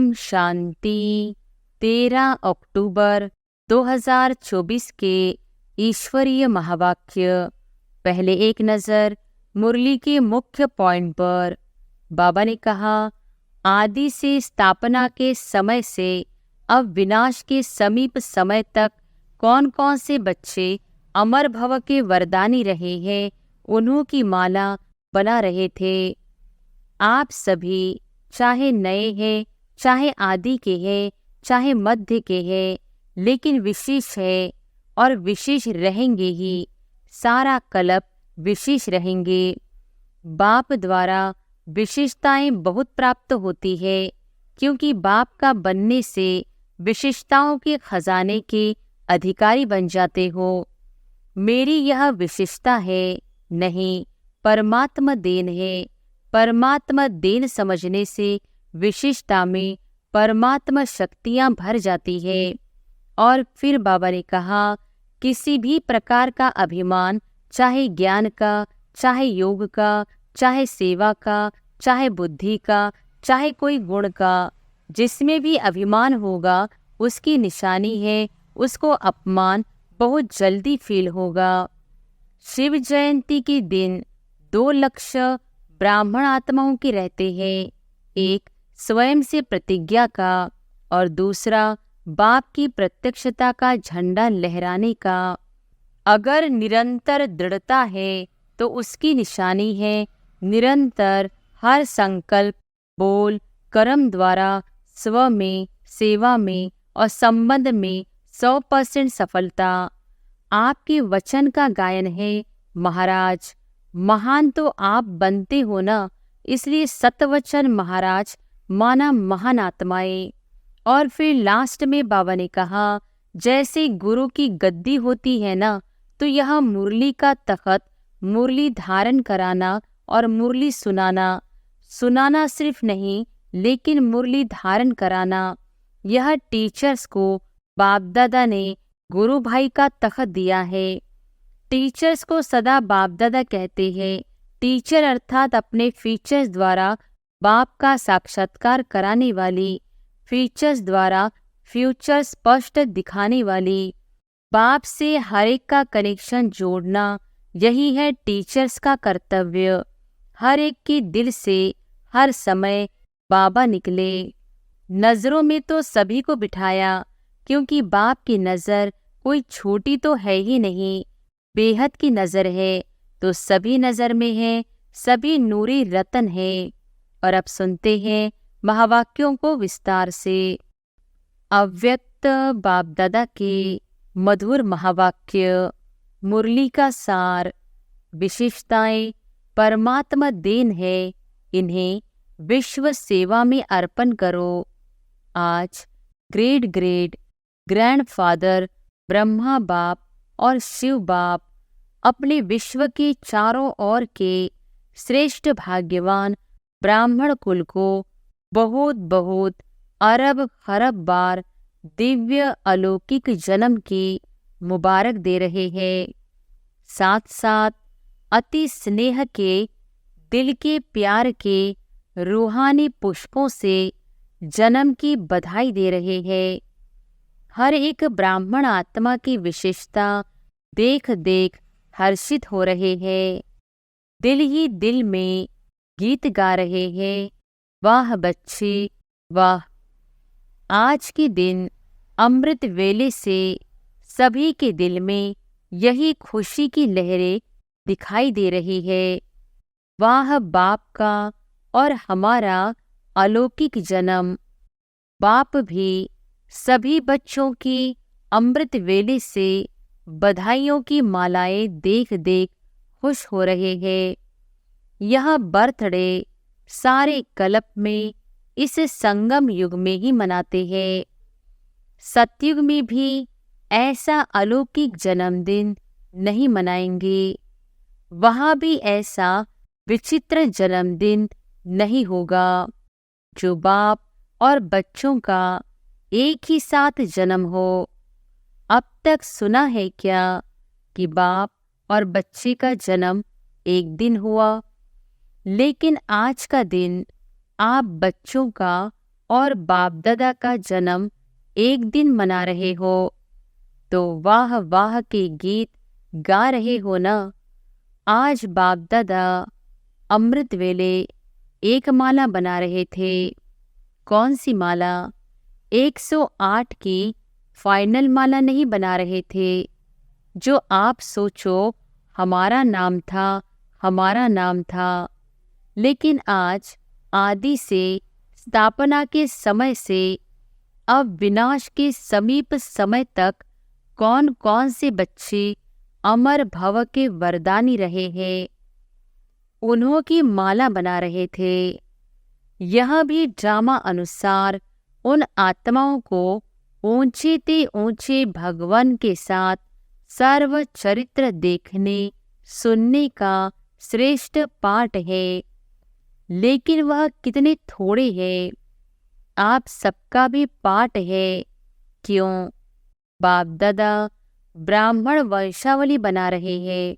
ओम शांति। 13 अक्टूबर 2024 के ईश्वरीय महावाक्य। पहले एक नज़र मुरली के मुख्य पॉइंट पर। बाबा ने कहा, आदि से स्थापना के समय से अब विनाश के समीप समय तक कौन कौन से बच्चे अमर भव के वरदानी रहे हैं, उन्हों की माला बना रहे थे। आप सभी चाहे नए हैं, चाहे आदि के हैं, चाहे मध्य के हैं, लेकिन विशेष है और विशेष रहेंगे ही। सारा कल्प विशेष रहेंगे। बाप द्वारा विशेषताएं बहुत प्राप्त होती है, क्योंकि बाप का बनने से विशेषताओं के खजाने के अधिकारी बन जाते हो। मेरी यह विशेषता है नहीं, परमात्मा देन है। परमात्मा देन समझने से विशिष्टता में परमात्मा शक्तियां भर जाती है। और फिर बाबा ने कहा, किसी भी प्रकार का अभिमान, चाहे ज्ञान का, चाहे योग का, चाहे सेवा का, चाहे बुद्धि का, चाहे कोई गुण का, जिसमें भी अभिमान होगा उसकी निशानी है, उसको अपमान बहुत जल्दी फील होगा। शिव जयंती के दिन 2 लक्ष्य ब्राह्मण आत्माओं के रहते हैं। एक स्वयं से प्रतिज्ञा का और दूसरा बाप की प्रत्यक्षता का झंडा लहराने का। अगर निरंतर दृढ़ता है तो उसकी निशानी है निरंतर हर संकल्प, बोल, कर्म द्वारा स्व में, सेवा में और संबंध में 100% सफलता। आपके वचन का गायन है, महाराज महान तो आप बनते हो ना, इसलिए सतवचन महाराज माना महान आत्माएं। और फिर लास्ट में बाबा ने कहा, जैसे गुरु की गद्दी होती है ना, तो यह मुरली का तख्त, मुरली धारण कराना और मुरली सुनाना सिर्फ नहीं, लेकिन मुरली धारण कराना, यह टीचर्स को बाप दादा ने गुरु भाई का तख्त दिया है। टीचर्स को सदा बाप दादा कहते हैं। टीचर अर्थात अपने फीचर्स द्वारा बाप का साक्षात्कार कराने वाली, फीचर्स द्वारा फ्यूचर स्पष्ट दिखाने वाली। बाप से हर एक का कनेक्शन जोड़ना, यही है टीचर्स का कर्तव्य। हर एक के दिल से हर समय बाबा निकले। नज़रों में तो सभी को बिठाया, क्योंकि बाप की नज़र कोई छोटी तो है ही नहीं, बेहद की नज़र है, तो सभी नज़र में है, सभी नूरी रतन है। और अब सुनते हैं महावाक्यों को विस्तार से। अव्यक्त बाप दादा के मधुर महावाक्य। मुरली का सार। विशेषताएं परमात्मा देन है, इन्हें विश्व सेवा में अर्पण करो। आज ग्रेट ग्रैंडफादर ब्रह्मा बाप और शिव बाप अपने विश्व के चारों ओर के श्रेष्ठ भाग्यवान ब्राह्मण कुल को बहुत बहुत अरब खरब बार दिव्य अलौकिक जन्म की मुबारक दे रहे हैं। साथ साथ अति स्नेह के, दिल के प्यार के रूहानी पुष्पों से जन्म की बधाई दे रहे हैं। हर एक ब्राह्मण आत्मा की विशेषता देख देख हर्षित हो रहे हैं। दिल ही दिल में गीत गा रहे हैं, वाह बच्चे वाह। आज के दिन अमृत वेले से सभी के दिल में यही खुशी की लहरें दिखाई दे रही है। वाह बाप का और हमारा अलौकिक जन्म। बाप भी सभी बच्चों की अमृत वेले से बधाइयों की मालाएं देख देख खुश हो रहे हैं। यह बर्थडे सारे कल्प में इस संगम युग में ही मनाते हैं। सतयुग में भी ऐसा अलौकिक जन्मदिन नहीं मनाएंगे। वहाँ भी ऐसा विचित्र जन्मदिन नहीं होगा। जो बाप और बच्चों का एक ही साथ जन्म हो। अब तक सुना है क्या कि बाप और बच्चे का जन्म एक दिन हुआ? लेकिन आज का दिन आप बच्चों का और बाप दादा का जन्म एक दिन मना रहे हो तो वाह वाह के गीत गा रहे हो ना। आज बाप दादा अमृत वेले एक माला बना रहे थे। कौन सी माला? 108 की फाइनल माला नहीं बना रहे थे। जो आप सोचो हमारा नाम था, हमारा नाम था। लेकिन आज आदि से स्थापना के समय से अब विनाश के समीप समय तक कौन कौन से बच्चे अमर भव के वरदानी रहे हैं, उन्हों की माला बना रहे थे। यह भी ड्रामा अनुसार उन आत्माओं को ऊंचे ते ऊंचे भगवान के साथ सर्व चरित्र देखने सुनने का श्रेष्ठ पाठ है। लेकिन वह कितने थोड़े हैं। आप सबका भी पाठ है। क्यों? बाप दादा ब्राह्मण वंशावली बना रहे हैं,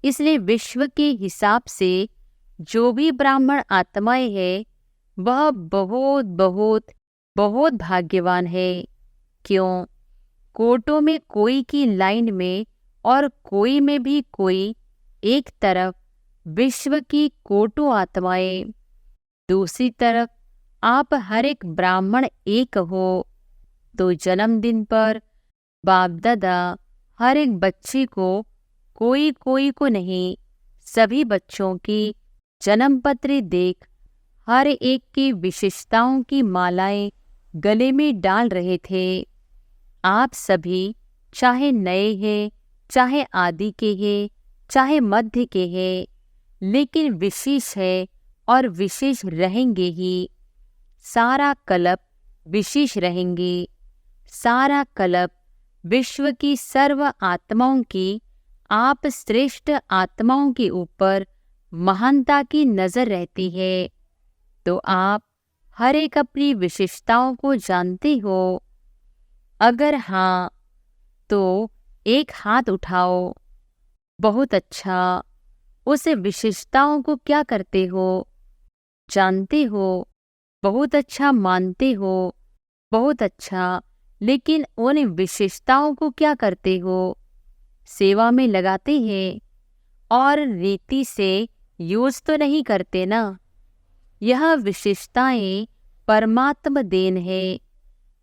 इसलिए विश्व के हिसाब से जो भी ब्राह्मण आत्माएं हैं वह बहुत बहुत बहुत भाग्यवान है। क्यों? कोटों में कोई की लाइन में और कोई में भी कोई, एक तरफ विश्व की कोटों आत्माएं, दूसरी तरफ आप हर एक ब्राह्मण एक हो। तो जन्मदिन पर बाप दादा हर एक बच्चे को, कोई कोई को नहीं, सभी बच्चों की जन्म पत्री देख हर एक की विशेषताओं की मालाएं गले में डाल रहे थे। आप सभी चाहे नए हैं, चाहे आदि के हैं, चाहे मध्य के हैं, लेकिन विशेष है और विशेष रहेंगे ही। सारा कल्प विशेष रहेंगे। सारा कल्प विश्व की सर्व आत्माओं की, आप श्रेष्ठ आत्माओं के ऊपर महानता की नजर रहती है। तो आप हर एक अपनी विशेषताओं को जानते हो? अगर हाँ तो एक हाथ उठाओ। बहुत अच्छा। उस विशेषताओं को क्या करते हो? जानते हो। बहुत अच्छा। मानते हो। बहुत अच्छा। लेकिन उन विशेषताओं को क्या करते हो? सेवा में लगाते हैं और रीति से यूज तो नहीं करते ना। यह विशेषताएं परमात्म देन है।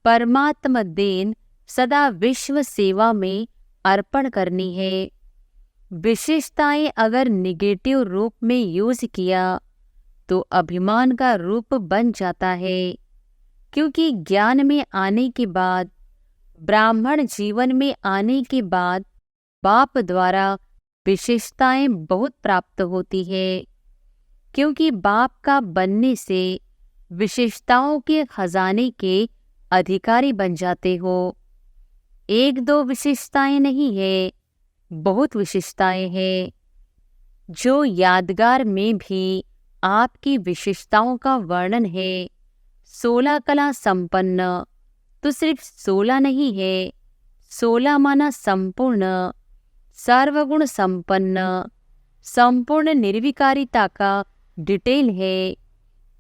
परमात्म देन सदा विश्व सेवा में अर्पण करनी है। विशेषताएं अगर निगेटिव रूप में यूज किया तो अभिमान का रूप बन जाता है। क्योंकि ज्ञान में आने के बाद, ब्राह्मण जीवन में आने के बाद बाप द्वारा विशेषताएं बहुत प्राप्त होती है। क्योंकि बाप का बनने से विशेषताओं के खजाने के अधिकारी बन जाते हो। एक दो विशेषताएं नहीं है, बहुत विशेषताएं हैं। जो यादगार में भी आपकी विशेषताओं का वर्णन है। 16 कला संपन्न, तो सिर्फ 16 नहीं है, 16 माना संपूर्ण, सर्वगुण संपन्न, संपूर्ण निर्विकारिता का डिटेल है।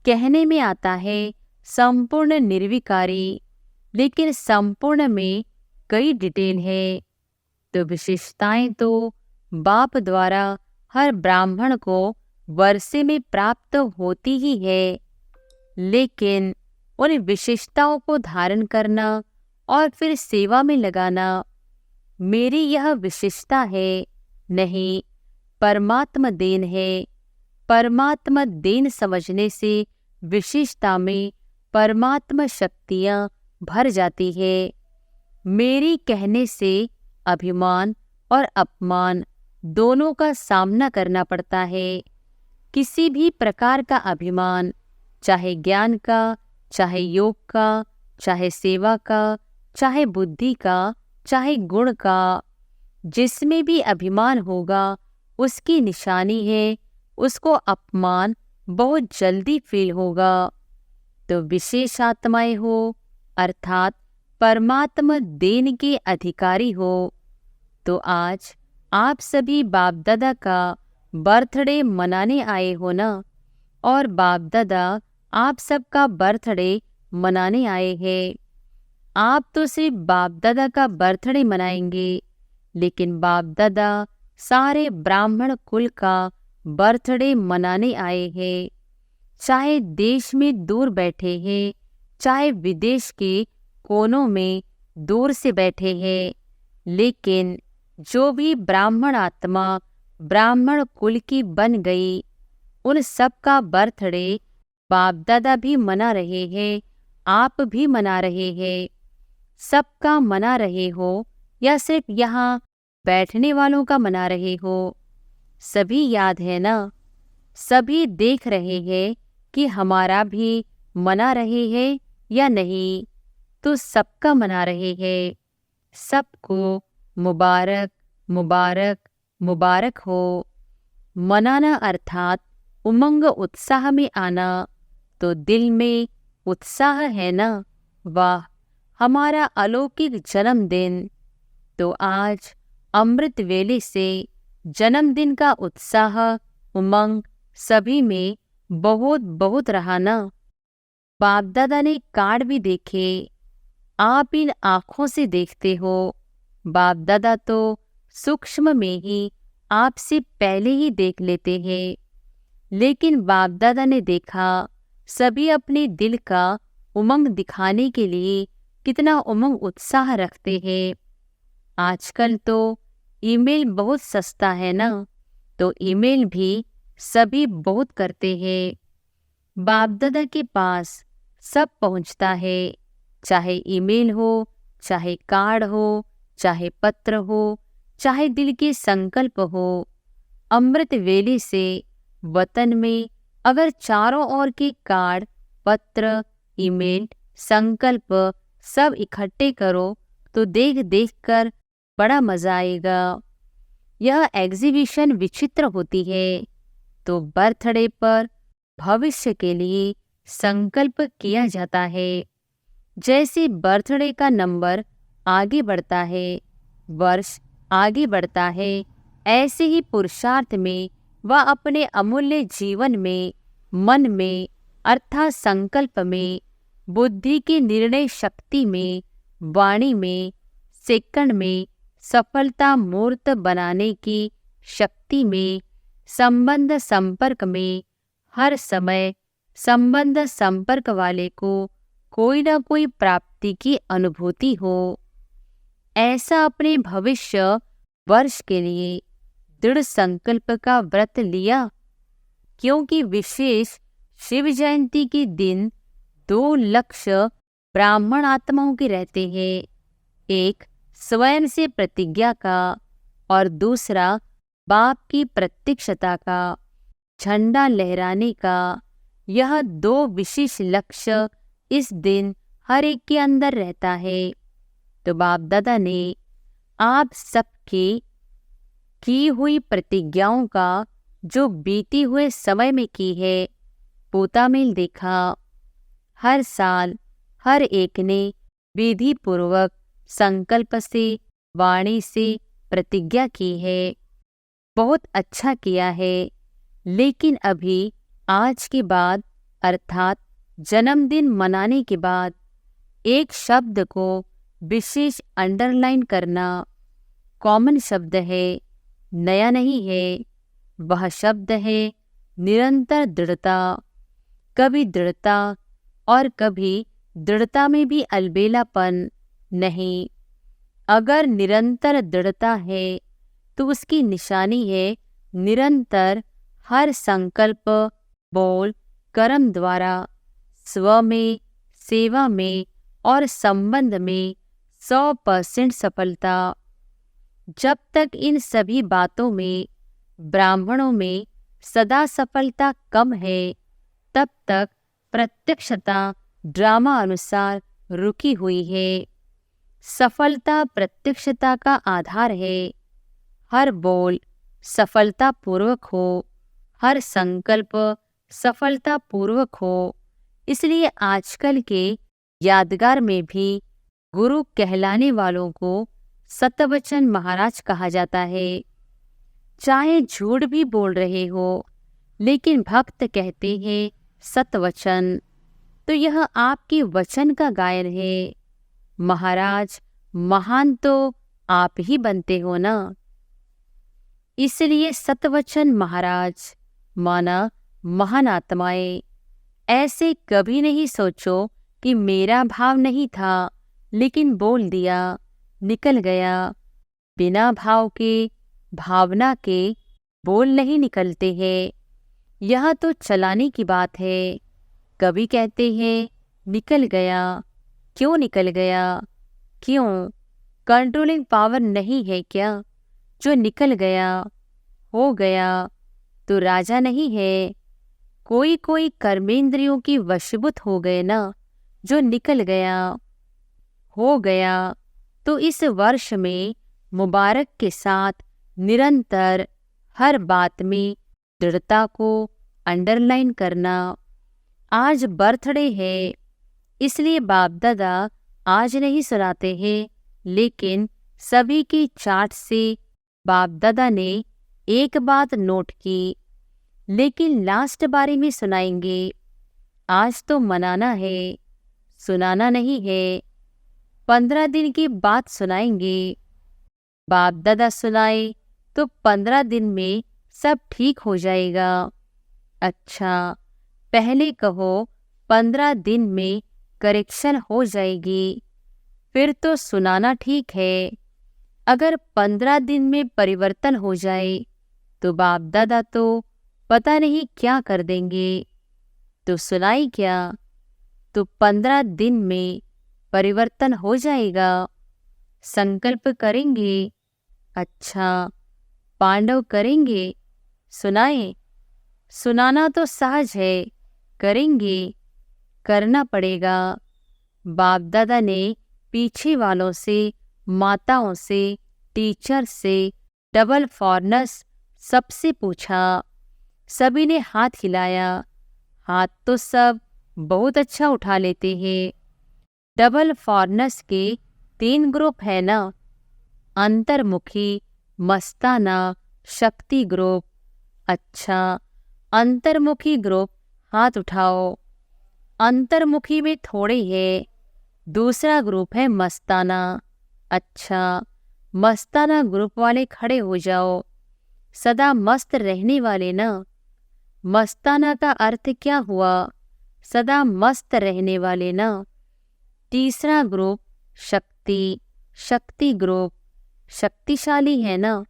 कहने में आता है संपूर्ण निर्विकारी, लेकिन संपूर्ण में कई डिटेल है। तो विशेषताएं तो बाप द्वारा हर ब्राह्मण को वर्षे में प्राप्त होती ही है। लेकिन उन विशेषताओं को धारण करना और फिर सेवा में लगाना मेरी यह विशेषता है नहीं, परमात्मा देन है। परमात्मा देन समझने से विशेषता में परमात्मा शक्तियाँ भर जाती है। मेरी कहने से अभिमान और अपमान दोनों का सामना करना पड़ता है। किसी भी प्रकार का अभिमान, चाहे ज्ञान का, चाहे योग का, चाहे सेवा का, चाहे बुद्धि का, चाहे गुण का, जिसमें भी अभिमान होगा उसकी निशानी है, उसको अपमान बहुत जल्दी फील होगा। तो विशेष आत्माएं हो अर्थात परमात्मा देन के अधिकारी हो। तो आज आप सभी बाप दादा का बर्थडे मनाने आए हो ना। और बाप दादा आप सबका बर्थडे मनाने आए हैं। आप तो सिर्फ बाप दादा का बर्थडे मनाएंगे, लेकिन बाप दादा सारे ब्राह्मण कुल का बर्थडे मनाने आए हैं। चाहे देश में दूर बैठे हैं, चाहे विदेश के कोनों में दूर से बैठे हैं, लेकिन जो भी ब्राह्मण आत्मा ब्राह्मण कुल की बन गई, उन सब का बर्थडे बाप दादा भी मना रहे हैं, आप भी मना रहे हैं। सबका मना रहे हो या सिर्फ यहाँ बैठने वालों का मना रहे हो? सभी याद है ना? सभी देख रहे हैं कि हमारा भी मना रहे हैं या नहीं? तो सबका मना रहे हैं। सबको मुबारक मुबारक मुबारक हो। मनाना अर्थात उमंग उत्साह में आना। तो दिल में उत्साह है ना? वाह, हमारा अलौकिक जन्मदिन। तो आज अमृत वेले से जन्मदिन का उत्साह उमंग सभी में बहुत बहुत रहा ना? बाप दादा ने कार्ड भी देखे, आप इन आँखों से देखते हो। बाप दादा तो सूक्ष्म में ही आपसे पहले ही देख लेते हैं, लेकिन बाप दादा ने देखा सभी अपने दिल का उमंग दिखाने के लिए कितना उमंग उत्साह रखते हैं। आजकल तो ईमेल बहुत सस्ता है ना, तो ईमेल भी सभी बहुत करते हैं। बाप दादा के पास सब पहुंचता है, चाहे ईमेल हो, चाहे कार्ड हो, चाहे पत्र हो, चाहे दिल के संकल्प हो। अमृत वेले से वतन में अगर चारों ओर के कार्ड, पत्र, ईमेल, संकल्प सब इकट्ठे करो तो देख देख कर बड़ा मजा आएगा। यह एग्जीबिशन विचित्र होती है। तो बर्थडे पर भविष्य के लिए संकल्प किया जाता है। जैसे बर्थडे का नंबर आगे बढ़ता है, वर्ष आगे बढ़ता है, ऐसे ही पुरुषार्थ में व अपने अमूल्य जीवन में, मन में अर्थात संकल्प में, बुद्धि की निर्णय शक्ति में, वाणी में, सेकंड में सफलता मूर्त बनाने की शक्ति में, संबंध संपर्क में हर समय संबंध संपर्क वाले को कोई ना कोई प्राप्ति की अनुभूति हो। ऐसा अपने भविष्य वर्ष के लिए दृढ़ संकल्प का व्रत लिया, क्योंकि विशेष शिव जयंती के दिन 2 लक्ष्य ब्राह्मण आत्माओं के रहते हैं। एक स्वयं से प्रतिज्ञा का और दूसरा बाप की प्रत्यक्षता का, झंडा लहराने का। यह 2 विशेष लक्ष्य इस दिन हर एक के अंदर रहता है। तो बाप दादा ने आप सबकी की हुई प्रतिज्ञाओं का जो बीते हुए समय में की है, पोतामेल देखा। हर साल हर एक ने विधि पूर्वक संकल्प से, वाणी से प्रतिज्ञा की है। बहुत अच्छा किया है, लेकिन अभी आज के बाद अर्थात जन्मदिन मनाने के बाद एक शब्द को विशेष अंडरलाइन करना। कॉमन शब्द है, नया नहीं है। वह शब्द है निरंतर दृढ़ता। कभी दृढ़ता और कभी दृढ़ता में भी अलबेलापन नहीं। अगर निरंतर दृढ़ता है तो उसकी निशानी है निरंतर हर संकल्प, बोल, कर्म द्वारा स्व में, सेवा में और संबंध में 100% सफलता। जब तक इन सभी बातों में ब्राह्मणों में सदा सफलता कम है, तब तक प्रत्यक्षता ड्रामा अनुसार रुकी हुई है। सफलता प्रत्यक्षता का आधार है। हर बोल सफलतापूर्वक हो, हर संकल्प सफलतापूर्वक हो। इसलिए आजकल के यादगार में भी गुरु कहलाने वालों को सतवचन महाराज कहा जाता है। चाहे झूठ भी बोल रहे हो, लेकिन भक्त कहते हैं सतवचन। तो यह आपके वचन का गायन है। महाराज, महान तो आप ही बनते हो ना, इसलिए सतवचन महाराज माना महान आत्माएं। ऐसे कभी नहीं सोचो कि मेरा भाव नहीं था लेकिन बोल दिया, निकल गया। बिना भाव के, भावना के बोल नहीं निकलते हैं। यह तो चलाने की बात है। कभी कहते हैं निकल गया। क्यों निकल गया? क्यों? कंट्रोलिंग पावर नहीं है क्या? जो निकल गया, हो गया तो राजा नहीं है। कोई कोई कर्मेंद्रियों की वशीभूत हो गए ना, जो निकल गया, हो गया। तो इस वर्ष में मुबारक के साथ निरंतर हर बात में दृढ़ता को अंडरलाइन करना। आज बर्थडे है, इसलिए बाप दादा आज नहीं सुनाते हैं, लेकिन सभी की चार्ट से बाप दादा ने एक बात नोट की, लेकिन लास्ट बारी में सुनाएंगे। आज तो मनाना है, सुनाना नहीं है। 15 दिन की बात सुनाएंगे। बाप दादा सुनाए तो 15 दिन में सब ठीक हो जाएगा। अच्छा, पहले कहो 15 दिन में करेक्शन हो जाएगी, फिर तो सुनाना ठीक है। अगर 15 दिन में परिवर्तन हो जाए तो बाप दादा तो पता नहीं क्या कर देंगे, तो सुनाई क्या? तो 15 दिन में परिवर्तन हो जाएगा। संकल्प करेंगे। अच्छा, पांडव करेंगे, सुनाए। सुनाना तो सहज है, करेंगे, करना पड़ेगा। बाप दादा ने पीछे वालों से, माताओं से, टीचर से, डबल फॉरनर्स सबसे पूछा। सभी ने हाथ हिलाया। हाथ तो सब बहुत अच्छा उठा लेते हैं। डबल फॉरनर्स के 3 ग्रुप है ना, अंतर्मुखी, मस्ताना, शक्ति ग्रुप। अच्छा, अंतर्मुखी ग्रुप हाथ उठाओ। अंतर्मुखी में थोड़े हैं। दूसरा ग्रुप है मस्ताना। अच्छा, मस्ताना ग्रुप वाले खड़े हो जाओ। सदा मस्त रहने वाले ना। मस्ताना का अर्थ क्या हुआ? सदा मस्त रहने वाले ना। तीसरा ग्रुप शक्ति, शक्ति ग्रुप। शक्तिशाली है ना।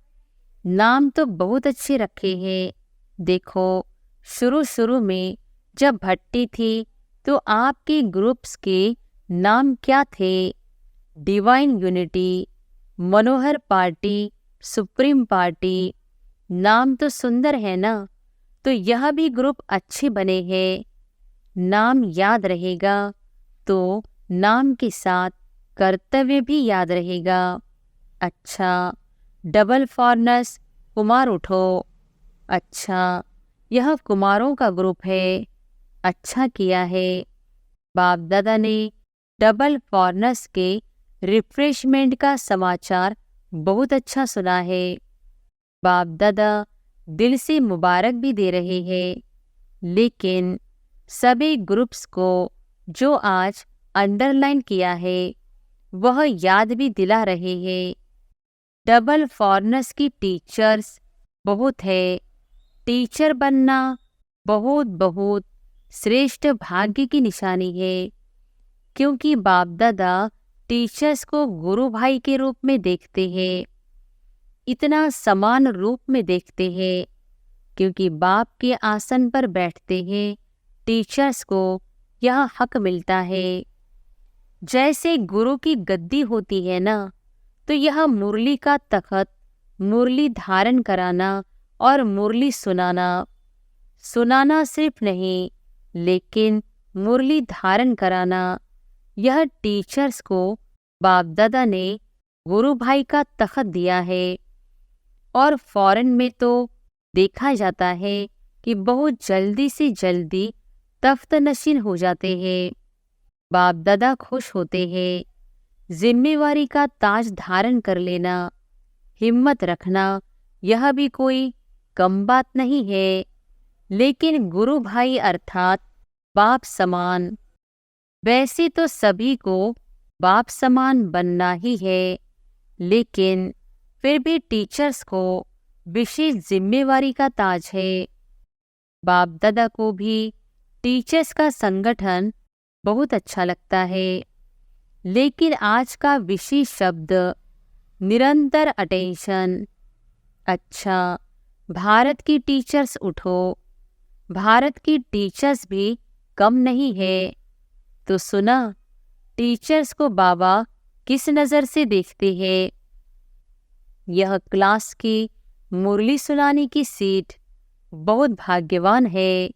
नाम तो बहुत अच्छे रखे हैं। देखो, शुरू शुरू में जब भट्टी थी तो आपके ग्रुप्स के नाम क्या थे? डिवाइन यूनिटी, मनोहर पार्टी, सुप्रीम पार्टी। नाम तो सुंदर है ना, तो यह भी ग्रुप अच्छे बने हैं। नाम याद रहेगा तो नाम के साथ कर्तव्य भी याद रहेगा। अच्छा, डबल फॉरनर्स, कुमार उठो। अच्छा, यह कुमारों का ग्रुप है। अच्छा किया है। बाप दादा ने डबल फॉरनर्स के रिफ्रेशमेंट का समाचार बहुत अच्छा सुना है। बाप दादा दिल से मुबारक भी दे रहे हैं, लेकिन सभी ग्रुप्स को जो आज अंडरलाइन किया है वह याद भी दिला रहे हैं। डबल फॉरनर्स की टीचर्स बहुत है। टीचर बनना बहुत बहुत श्रेष्ठ भाग्य की निशानी है, क्योंकि बाप दादा टीचर्स को गुरु भाई के रूप में देखते हैं। इतना समान रूप में देखते हैं, क्योंकि बाप के आसन पर बैठते हैं टीचर्स को यह हक मिलता है। जैसे गुरु की गद्दी होती है ना, तो यह मुरली का तख्त, मुरली धारण कराना और मुरली सुनाना। सुनाना सिर्फ नहीं, लेकिन मुरली धारण कराना, यह टीचर्स को बाप दादा ने गुरु भाई का तख्त दिया है। और फॉरेन में तो देखा जाता है कि बहुत जल्दी से जल्दी तख्त नशीन हो जाते हैं। बाप दादा खुश होते हैं। जिम्मेवारी का ताज धारण कर लेना, हिम्मत रखना, यह भी कोई कम बात नहीं है। लेकिन गुरु भाई अर्थात बाप समान वैसे तो सभी को बाप समान बनना ही है, लेकिन फिर भी टीचर्स को विशेष जिम्मेवारी का ताज है। बाप दादा को भी टीचर्स का संगठन बहुत अच्छा लगता है, लेकिन आज का विशेष शब्द निरंतर अटेंशन। अच्छा, भारत की टीचर्स उठो, भारत की टीचर्स भी कम नहीं है। तो सुना, टीचर्स को बाबा किस नज़र से देखते हैं? यह क्लास की मुरली सुनाने की सीट बहुत भाग्यवान है।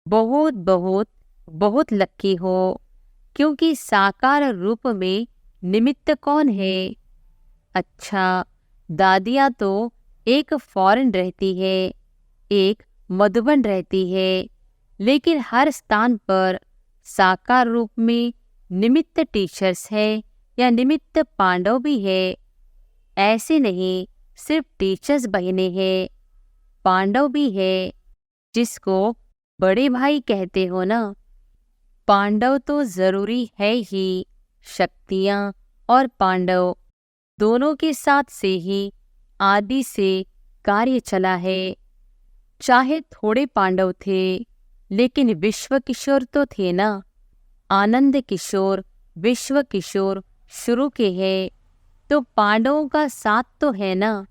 बहुत बहुत बहुत लक्की हो, क्योंकि साकार रूप में निमित्त कौन है? अच्छा, दादियाँ तो एक फॉरेन रहती है, एक मधुबन रहती है, लेकिन हर स्थान पर साकार रूप में निमित्त टीचर्स है या निमित्त पांडव भी है। ऐसे नहीं सिर्फ टीचर्स बहने हैं, पांडव भी है, जिसको बड़े भाई कहते हो ना। पांडव तो जरूरी है ही, शक्तियाँ और पांडव दोनों के साथ से ही आदि से कार्य चला है। चाहे थोड़े पांडव थे, लेकिन विश्व किशोर तो थे ना। आनंद किशोर विश्व किशोर शुरू के हैं, तो पांडवों का साथ तो है ना।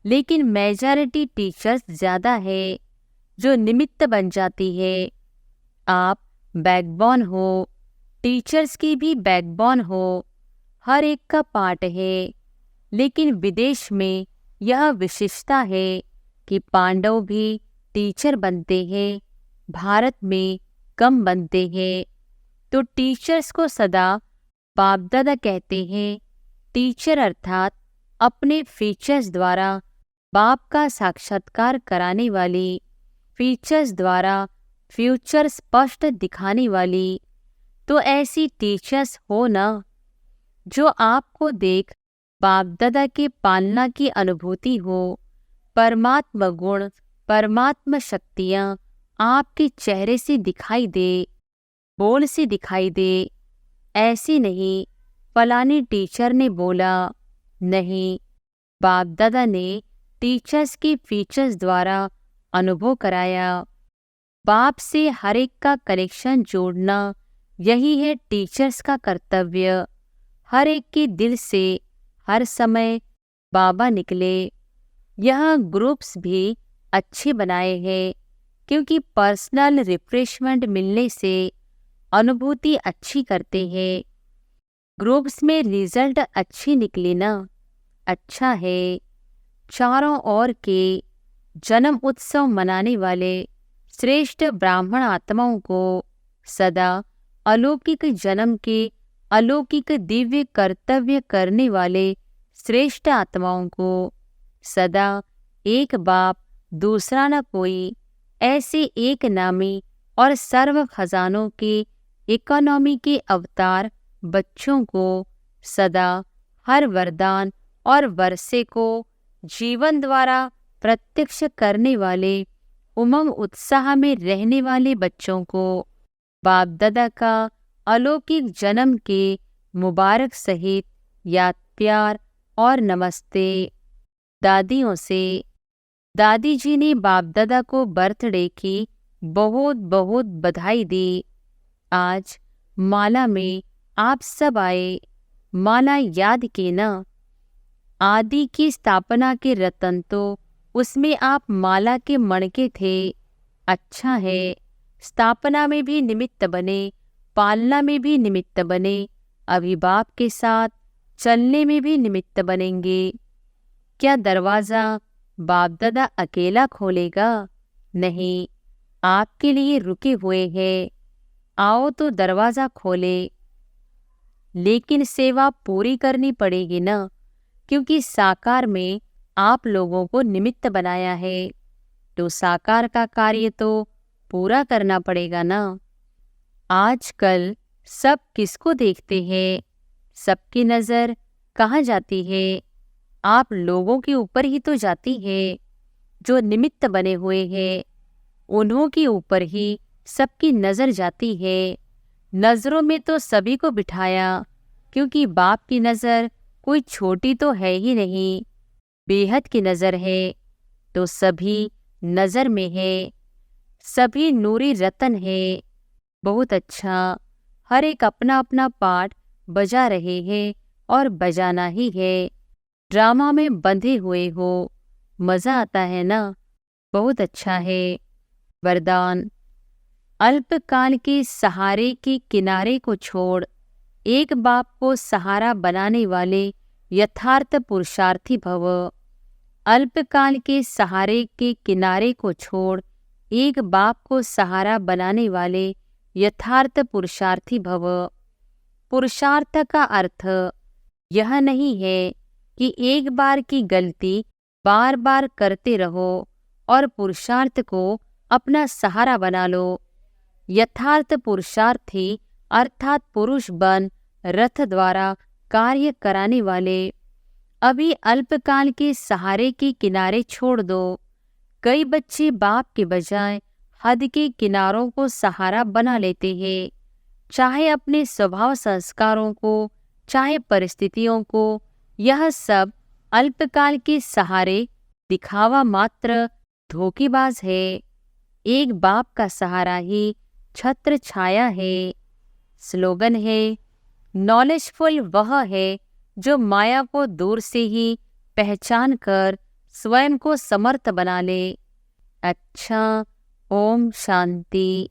लेकिन मेजॉरिटी टीचर्स ज़्यादा है, जो निमित्त बन जाती है। आप बैकबोन हो, टीचर्स की भी बैकबोन हो, हर एक का पार्ट है। लेकिन विदेश में यह विशेषता है कि पांडव भी टीचर बनते हैं, भारत में कम बनते हैं। तो टीचर्स को सदा बाप दादा कहते हैं। टीचर अर्थात अपने फीचर्स द्वारा बाप का साक्षात्कार कराने वाली, फीचर्स द्वारा फ्यूचर स्पष्ट दिखाने वाली। तो ऐसी टीचर्स हो ना, जो आपको देख बाप दादा के पालना की अनुभूति हो। परमात्मा गुण, परमात्मा शक्तियाँ आपके चेहरे से दिखाई दे, बोल से दिखाई दे। ऐसी नहीं फलानी टीचर ने बोला, नहीं, बाप दादा ने टीचर्स की फीचर्स द्वारा अनुभव कराया। बाप से हर एक का कनेक्शन जोड़ना, यही है टीचर्स का कर्तव्य। हर एक के दिल से हर समय बाबा निकले। यह ग्रुप्स भी अच्छे बनाए हैं, क्योंकि पर्सनल रिफ्रेशमेंट मिलने से अनुभूति अच्छी करते हैं। ग्रुप्स में रिजल्ट अच्छी निकली ना, अच्छा है। चारों ओर के जन्म उत्सव मनाने वाले श्रेष्ठ ब्राह्मण आत्माओं को सदा अलौकिक जन्म के अलौकिक दिव्य कर्तव्य करने वाले श्रेष्ठ आत्माओं को सदा एक बाप दूसरा न कोई, ऐसे एक नामी और सर्व खजानों के इकोनॉमी के अवतार बच्चों को सदा हर वरदान और वर्षे को जीवन द्वारा प्रत्यक्ष करने वाले उमंग उत्साह में रहने वाले बच्चों को बाप दादा का अलौकिक जन्म के मुबारक सहित याद, प्यार और नमस्ते। दादियों से, दादी जी ने बाप दादा को बर्थडे की बहुत बहुत बधाई दी। आज माला में आप सब आए, माला याद की ना। आदि की स्थापना के रतन तो उसमें आप माला के मणके थे। अच्छा है, स्थापना में भी निमित्त बने, पालना में भी निमित्त बने, अभी बाप के साथ चलने में भी निमित्त बनेंगे। क्या दरवाज़ा बाप दादा अकेला खोलेगा? नहीं, आपके लिए रुके हुए हैं। आओ तो दरवाज़ा खोले, लेकिन सेवा पूरी करनी पड़ेगी ना, क्योंकि साकार में आप लोगों को निमित्त बनाया है, तो साकार का कार्य तो पूरा करना पड़ेगा ना। आजकल सब किसको देखते हैं? सबकी नज़र कहाँ जाती है? आप लोगों के ऊपर ही तो जाती है। जो निमित्त बने हुए हैं, उन्हों के ऊपर ही सबकी नज़र जाती है। नज़रों में तो सभी को बिठाया, क्योंकि बाप की नज़र कोई छोटी तो है ही नहीं, बेहद की नज़र है, तो सभी नज़र में है, सभी नूरी रतन है। बहुत अच्छा, हर एक अपना अपना पार्ट बजा रहे हैं और बजाना ही है। ड्रामा में बंधे हुए हो, मज़ा आता है ना? बहुत अच्छा है। वरदान, अल्पकाल के सहारे के किनारे को छोड़ एक बाप को सहारा बनाने वाले यथार्थ पुरुषार्थी भव। अल्पकाल के सहारे के किनारे को छोड़ एक बाप को सहारा बनाने वाले यथार्थ पुरुषार्थी भव। पुरुषार्थ का अर्थ यह नहीं है कि एक बार की गलती बार बार करते रहो और पुरुषार्थ को अपना सहारा बना लो। यथार्थ पुरुषार्थी अर्थात पुरुष बन रथ द्वारा कार्य कराने वाले। अभी अल्पकाल के सहारे के किनारे छोड़ दो। कई बच्चे बाप के बजाय हद के किनारों को सहारा बना लेते हैं, चाहे अपने स्वभाव संस्कारों को, चाहे परिस्थितियों को। यह सब अल्पकाल के सहारे दिखावा मात्र, धोखेबाज है। एक बाप का सहारा ही छत्र छाया है। स्लोगन है, नॉलेजफुल वह है जो माया को दूर से ही पहचान कर स्वयं को समर्थ बना ले। अच्छा, ओम शांति।